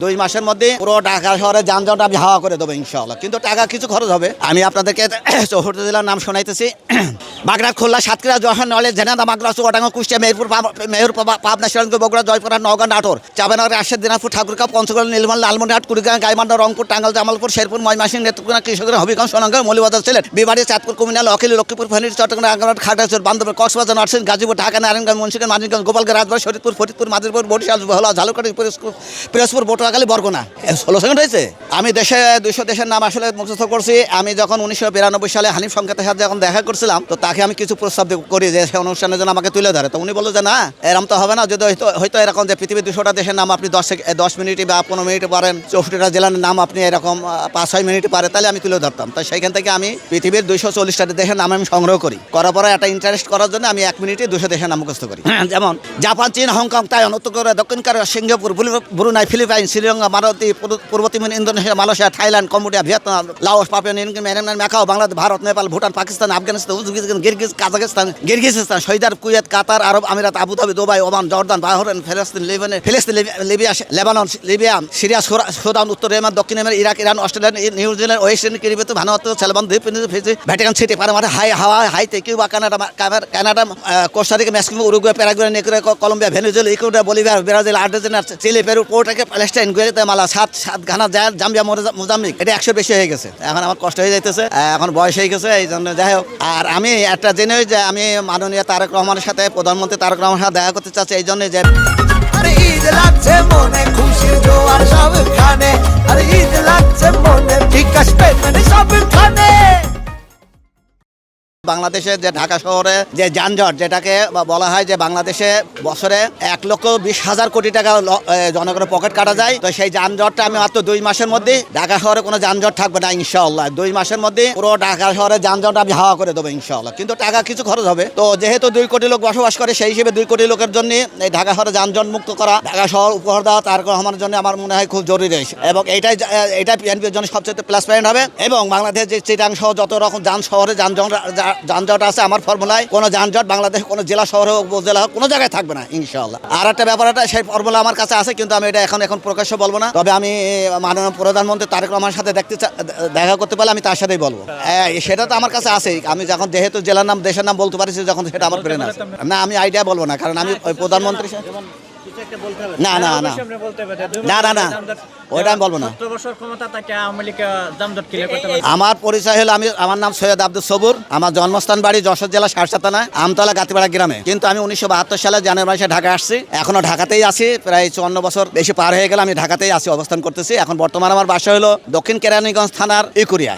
2 মাসের মধ্যে পুরো ঢাকা শহরে যানজট আমি হাওয়া করে দেবো ইনশাআল্লাহ। কিন্তু টাকা কিছু খরচ হবে। আমি আপনাদেরকে 64 জেলার নাম শোনাইতেছি। বাগড়া, খুলনা, সাতক্ষীরা, যশোর, নওয়াজ, ঝিনাইদহ, মাগুরা, চুয়াডাঙ্গা, কুষ্টিয়া, মেহেরপুর, পাবনা, সিরাজগঞ্জ, বগুড়া, জয়পুরহাট, নওগাঁ, নাটোর, চাঁপাইনবাবগঞ্জ, রাজশাহী, দিনাজপুর, ঠাকুরগাঁও, পঞ্চগড়, নীলফামারী, লালমনিরহাট, কুড়িগ্রাম, গাইবান্ধা, রংপুর, টাঙ্গাইল, জামালপুর, শেরপুর, ময়মনসিংহ, নেত্রকোনা, কৃষকগঞ্জ, হবিগঞ্জ, সোনারগাঁও, মৌলভীবাজার, সিলেট, বিবাড়িয়া, চাঁদপুর, কুমিল্লা, নোয়াখালী, লক্ষ্মীপুর, ফেনী, চট্টগ্রাম, রাঙ্গামাটি, খাগড়াছড়ি, বান্দরবান, কক্সবাজার, নরসিংদী, গাজীপুর, ঢাকা, নারায়ণগঞ্জ, মুন্সিগঞ্জ, মানিকগঞ্জ, গোপালগঞ্জ, রাজবাড়ী, শরীয়তপুর, ফরিদপুর, মাদারীপুর, বরিশাল, ভোলা, ঝালকাঠি, পিরোজপুর, পটুয়াখালী, বরগুনা। 16 সেকেন্ড হয়েছে। আমি 200 দেশের নাম আসলে মুখস্থ করছি। আমি যখন 1992 সালে হানিফ সংকেতের সাথে যখন দেখা করছিলাম, তো তাকে আমি কিছু প্রস্তাব করি যে সে অনুষ্ঠানের জন্য আমাকে তুলে ধরে। তো উনি বলল যে না, এরকম তো হবে না। যদি হয়তো এরকম যে পৃথিবীর 200টা দেশের নাম আপনি 10 মিনিটে বা 15 মিনিটে পারেন, 64টা জেলার নাম আপনি এরকম 5-6 মিনিটে পারে, তাহলে আমি তুলে ধরতাম। তো সেইখান থেকে আমি পৃথিবীর 240টা দেশের নাম আমি সংগ্রহ করি। করার পরে একটা ইন্টারেস্ট করার জন্য আমি 1 মিনিটে 200 দেশের নাম মুখস্থ করি। যেমন জাপান, চীন, হংকং, তাইওয়ান, উত্তর কোরিয়া, দক্ষিণ Korea, Singapore, Brunei, Philippine, Sri Lanka, Bharat, পূর্ব Timor, Indonesia, Malaysia, Thailand, Cambodia, Vietnam, Laos, Papua New Guinea, Myanmar, Macau, Bangladesh, Bharat, Nepal, Bhutan, Pakistan, Afghanistan, Uzbekistan, Kazakhstan, Kyrgyzstan, Saudi Arab, Kuwait, Qatar, Arab Emirates, Abu Dhabi, Dubai, Oman, Jordan, Bahrain, ফিলিস্তিন, Libya, Lebanon, Syria, Sudan, উত্তর Yemen, দক্ষিণ Yemen, Iraq, Iran, Australia, New Zealand, West Indies, Caribbean, Vanuatu, সেলবান দ্বীপ, Fiji, Vatican city, Panama, Haiti, Cuba, Canada, Costa Rica, Mexico, Uruguay, Paraguay, Nicaragua, Colombia, Venezuela, Ecuador, Bolivia, Brazil, Argentina, Chile, Peru, Portugal, Palestine, Guatemala, সাত Ghana, Zambia, Mozambique. এটা 100 বেশি হয়ে গেছে। এখন আমার কষ্ট হয়ে যাইতেছে, এখন বয়স হয়ে গেছে, এই জন্য যাই হোক। আর আমি একটা জিনিস যে আমি মাননীয় তারেক রহমানের সাথে, প্রধানমন্ত্রী তারেক রহমানের সাথে দেখা করতে চাচ্ছি, এই জন্য যে ঈদ লাগছে মনে, খুশির জোয়ার সবখানে। আরে ঈদ লাগছে মনে, বিকাশ পেমেন্ট সবখানে। বাংলাদেশে যে ঢাকা শহরে যে যানজট, যেটাকে বলা হয় যে বাংলাদেশে বছরে 1,20,000 কোটি টাকা জনগণের পকেট কাটা যায়। তো সেই যানজটটা আমি মাত্র 2 মাসের মধ্যে, ঢাকা শহরে কোনো যানজট থাকবে না ইনশাআল্লাহ। 2 মাসের মধ্যে পুরো ঢাকা শহরে যানজট আমি হাওয়া করে দেবো ইনশাআল্লাহ। কিন্তু টাকা কিছু খরচ হবে। তো যেহেতু 2 কোটি লোক বসবাস করে, সেই হিসেবে 2 কোটি লোকের জন্য এই ঢাকা শহরে যানজট মুক্ত করা, ঢাকা শহর উপহার দেওয়া তারেক রহমানের জন্য আমার মনে হয় খুব জরুরি রয়েছে। এবং এইটাই বিএনপির জন্য সবচেয়ে প্লাস পয়েন্ট হবে। এবং বাংলাদেশ যে চিটাং সহ যত রকম শহরে যানজট আছে, আমার ফর্মুলায় কোনো যানজট বাংলাদেশ কোনো জেলা শহর হোক, উপজেলা হোক, কোনো জায়গায় থাকবে না ইনশাআল্লাহ। আর একটা ব্যাপারটা, সেই ফর্মুলা আমার কাছে আছে, কিন্তু আমি এটা এখন প্রকাশ্য বলবো না। তবে আমি মাননীয় প্রধানমন্ত্রী তারেক রহমানের সাথে দেখা করতে পারলে আমি তার সাথেই বলবো। সেটা তো আমার কাছে আছে। আমি যখন যেহেতু জেলার নাম, দেশের নাম বলতে পারছি, যখন সেটা আমার ব্রেন আছে। না, আমি আইডিয়া বলবো না, কারণ আমি ওই প্রধানমন্ত্রী না ওইটা আমি বলবো না। আমার পরিচয় হলো, আমার নাম সৈয়দ আব্দুল সবুর। আমার জন্মস্থান বাড়ি যশোর জেলা শার্শা থানা আমতলা গাতিপাড়া গ্রামে। কিন্তু আমি 1972 সালে জানুয়ারি মাসে ঢাকা আসছি। এখনো ঢাকাতেই আছি। প্রায় 54 বছর বেশি পার হয়ে গেল আমি ঢাকাতেই আছি, অবস্থান করতেছি। এখন বর্তমানে আমার বাসা হলো দক্ষিণ কেরানীগঞ্জ থানার ইকুরিয়ায়।